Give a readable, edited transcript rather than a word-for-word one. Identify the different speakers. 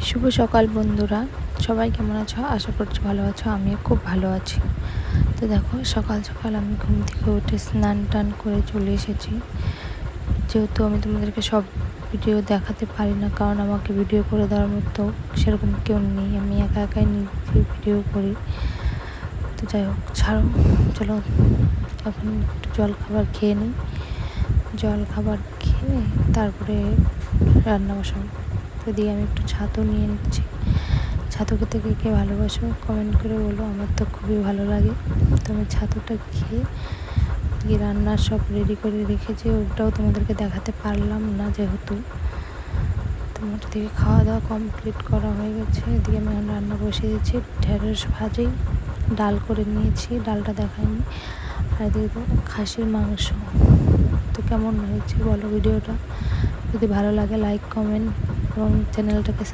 Speaker 1: শুভ সকাল বন্ধুরা, সবাই কেমন আছো? আশা করছি ভালো আছো। আমিও খুব ভালো আছি। তো দেখো, সকাল সকাল আমি ঘুম থেকে উঠে স্নান টান করে চলে এসেছি। যেহেতু আমি তোমাদেরকে সব ভিডিও দেখাতে পারি না, কারণ আমাকে ভিডিও করে দেওয়ার মতো সেরকম কেউ নেই, আমি একা একাই নিজে ভিডিও করি। তো যাই হোক, ছাড়ো, চলো এখন একটু জল খাবার খেয়ে নিই। জল খাবার খেয়ে তারপরে রান্না বসাবো। তো দিয়ে আমি একটু ছাতু নিয়ে নিচ্ছি। ছাতু খেতে কে কে ভালোবাসো কমেন্ট করে বলো, আমার তো খুবই ভালো লাগে। তো আমি ছাতুটা খেয়ে দিয়ে রান্নার সব রেডি করে রেখেছি, ওটাও তোমাদেরকে দেখাতে পারলাম না যেহেতু। তোমার দিকে খাওয়া দাওয়া কমপ্লিট করা হয়ে গেছে। এদিকে আমি রান্না বসিয়ে দিয়েছি, ঢেঁড়স ভাজি, ডাল করে নিয়েছি, ডালটা দেখাইনি। আর এদিকে খাসির মাংস। তো কেমন হয়েছে বলো ভিডিওটা? যদি ভালো লাগে লাইক কমেন্ট এবং চ্যানেলটাকে